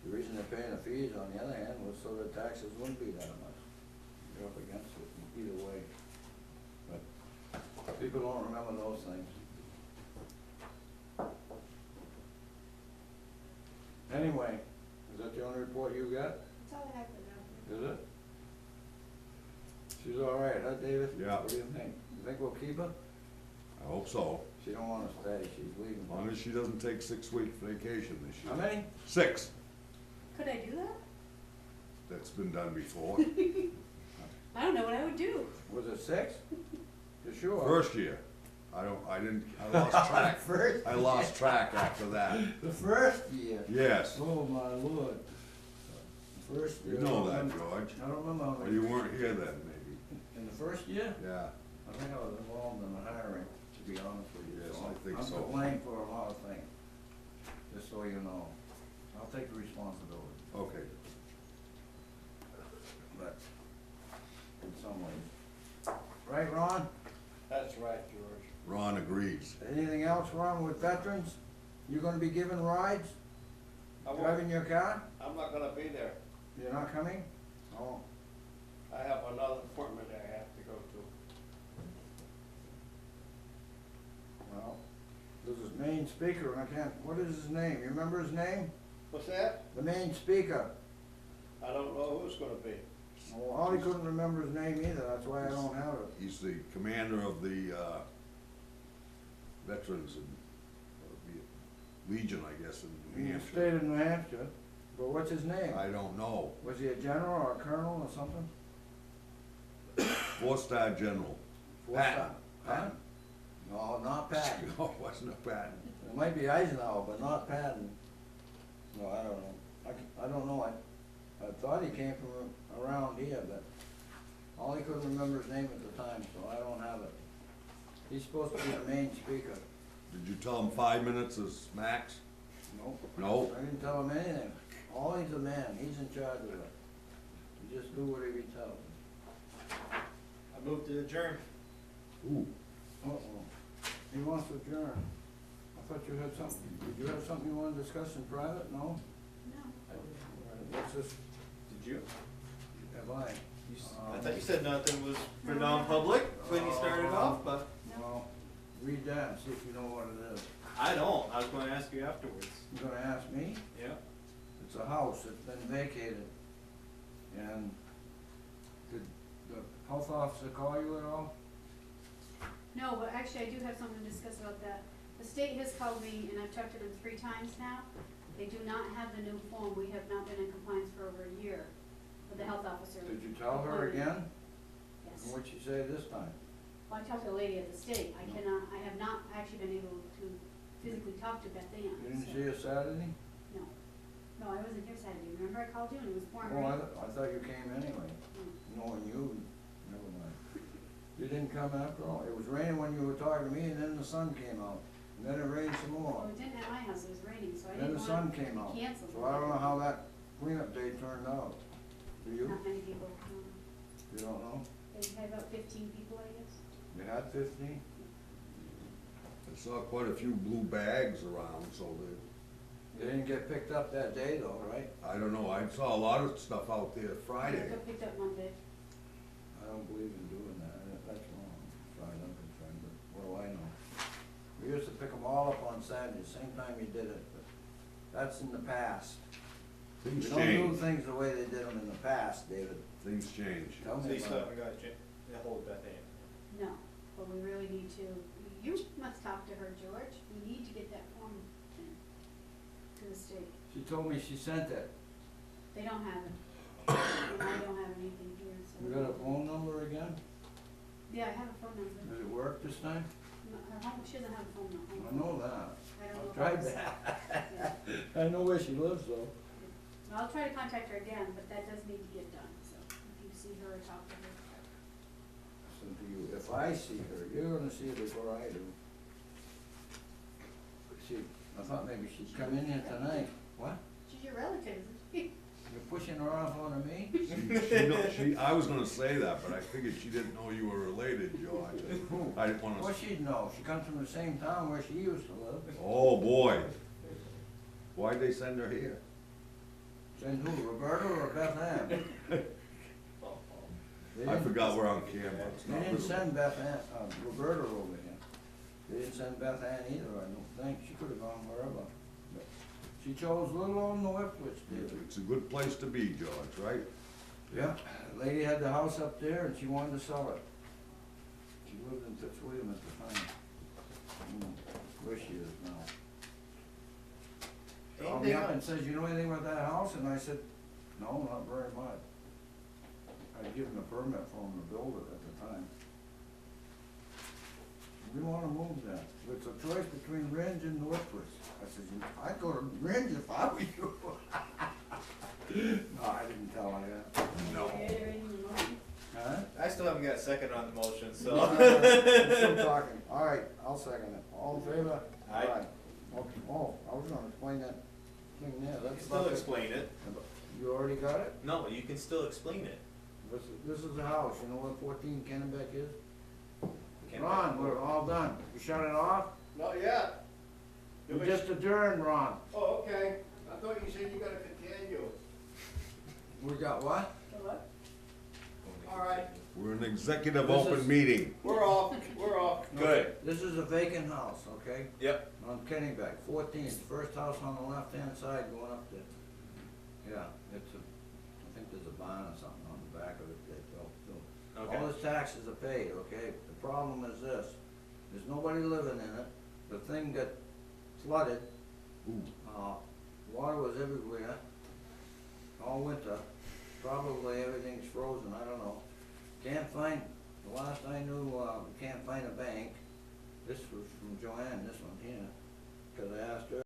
the reason they're paying the fees, on the other hand, was so their taxes wouldn't be that much. You're up against it either way. But people don't remember those things. Anyway, is that the only report you got?
that's all I have for now.
Is it? She's all right, huh, David?
Yeah.
What do you think? You think we'll keep her?
I hope so,
She don't wanna stay, she's leaving.
as long as she doesn't take 6 week vacation this year.
How many?
6,
Could I do that?
that's been done before.
I don't know what I would do.
Was it 6? You sure?
First year, I lost track.
First
I lost track after that.
The first year?
Yes,
Oh, my lord. The first year.
you know that,
I don't remember-
George.
I don't remember how
Well,
many.
you weren't here then, maybe.
In the first year?
Yeah,
I think I was involved in the hiring, to be honest with you.
Yes,
So
I think so.
I'm to blame for a lot of things, just so you know. I'll take the responsibility,
okay.
but in some ways. Right, Ron?
That's right, George.
Ron agrees.
Anything else wrong with veterans? You gonna be giving rides? Driving your car?
I'm not gonna be there.
You're not coming? Oh,
I have another appointment I have to go to.
well, this is main speaker, and I can't, what is his name? You remember his name?
What's that?
The main speaker.
I don't know who it's gonna be.
Well, Ollie couldn't remember his name either, that's why I don't have it.
He's the commander of the, veterans and, the Legion, I guess, in New
He
Hampshire.
stayed in New Hampshire, but what's his name?
I don't know.
Was he a general or a colonel or something?
4-star general. Patton.
Patton? No, not Patton.
No, it wasn't a Patton.
It might be Eisenhower, but not Patton. No, I don't know. I don't know. I thought he came from around here, but Ollie couldn't remember his name at the time, so I don't have it. He's supposed to be the main speaker.
Did you tell him 5 minutes is max?
Nope.
No?
I didn't tell him anything. Ollie's the man. He's in charge of it. You just do whatever he tells him.
I moved to adjourn.
Ooh,
Uh-oh. He wants to adjourn. I thought you had something. Did you have something you wanted to discuss in private? No?
No.
What's this?
Did you?
Have I?
I thought you said nothing was for non-public when you started off, but
Well, read that and see if you know what it is.
I don't. I was gonna ask you afterwards.
You're gonna ask me?
Yeah.
It's a house that's been vacated. And did the health officer call you at all?
No, but actually I do have something to discuss about that. The state has called me, and I've talked to them 3 times now. They do not have the new form. We have not been in compliance for over a year with the health officer.
Did you tell her again?
Yes.
And what'd she say this time?
Well, I talked to the lady at the state. I have not actually been able to physically talk to Beth Ann.
You didn't
so-
see her Saturday?
No. No, I wasn't here Saturday. Remember I called you and it was pouring
Oh,
rain?
I thought you came anyway.
Mm.
Knowing you, never mind. You didn't come after all. It was raining when you were talking to me, and then the sun came out. And then it rained some more.
Well, it didn't at my house. It was raining, so I
Then
didn't
the sun
want
came
to
out.
be canceled.
So I don't know how that cleanup day turned out. Do you?
Not many people.
You don't know?
They had about 15 people, I guess.
You had 15?
I saw quite a few blue bags around, so
They didn't get picked up that day though, right?
I don't know, I saw a lot of stuff out there
It
Friday.
got picked up Monday.
I don't believe in doing that. That's wrong, as far as I'm concerned, but what do I know? We used to pick them all up on Saturday, same time you did it, but that's in the past.
Things
We don't do
change,
things the way they did them in the past, David.
things change.
Tell
So
me
you
about
still
it.
haven't got a hold of Beth Ann.
No, but we really need to, you must talk to her, George. We need to get that form in. mistake.
She told me she sent it.
They don't have it. And I don't have anything here, so.
You got a phone number again?
Yeah, I have a phone number.
Does it work this time?
No, her home, she doesn't have a phone number.
I know that.
I don't know.
I've
if
tried
it's-
that.
Yeah.
I know where she lives though.
I'll try to contact her again, but that does need to get done, so if you see her or talk to her.
So do you, if I see her, you're gonna see her before I do. I thought maybe she'd come in here tonight. What?
She's your relative, isn't she?
You're pushing her off onto me?
I was gonna say that, but I figured she didn't know you were related, George.
Who?
I didn't wanna.
Well, she'd know. She comes from the same town where she used to live.
Oh, boy. Why'd they send her here?
Send who, Roberta or Beth Ann? They
I
didn't-
forgot we're on camera. It's
They
not
didn't
visible.
send Beth Ann, Roberta over here. They didn't send Beth Ann either, I don't think. She could've gone wherever. But she chose Little Old New Ipswich, did.
It's a good place to be, George, right?
Yeah, the lady had the house up there and she wanted to sell it. She lived in Fitzwilliam at the time. Where she is now. Called me up and says, you know anything about that house? And I said, no, not very much. I'd given a permit for him to build it at the time. We wanna move that. It's a choice between Ringe and New Ipswich. I said, I'd go to Ringe if I were you. No, I didn't tell her that.
No.
Huh?
I still haven't got a second on the motion,
I'm
so.
still talking. All right, I'll second it. All in favor?
Aye.
Okay. Oh, I was gonna explain that thing there.
You can
That's
still
about the-
explain it.
You already got it?
No, you can still explain it.
This is the house. You know what 14 Kennebec is?
Can't-
Ron, we're all done. You shut it off?
Not yet.
You just adjourned, Ron.
Oh, okay. I thought you said you gotta continue.
We got what?
What?
All right.
We're in executive
This
open
is-
meeting.
We're off, we're off.
Good.
This is a vacant house, okay?
Yep.
On Kennebec, 14, first house on the left-hand side going up there. Yeah, it's a, I think there's a barn or something on the back of it they built too.
Okay.
All the taxes are paid, okay? The problem is this, there's nobody living in it, the thing got flooded,
Ooh.
water was everywhere, all winter, probably everything's frozen, I don't know. Can't find, the last I knew, we can't find a bank. This was from Joanne, this one here, 'cause I asked her.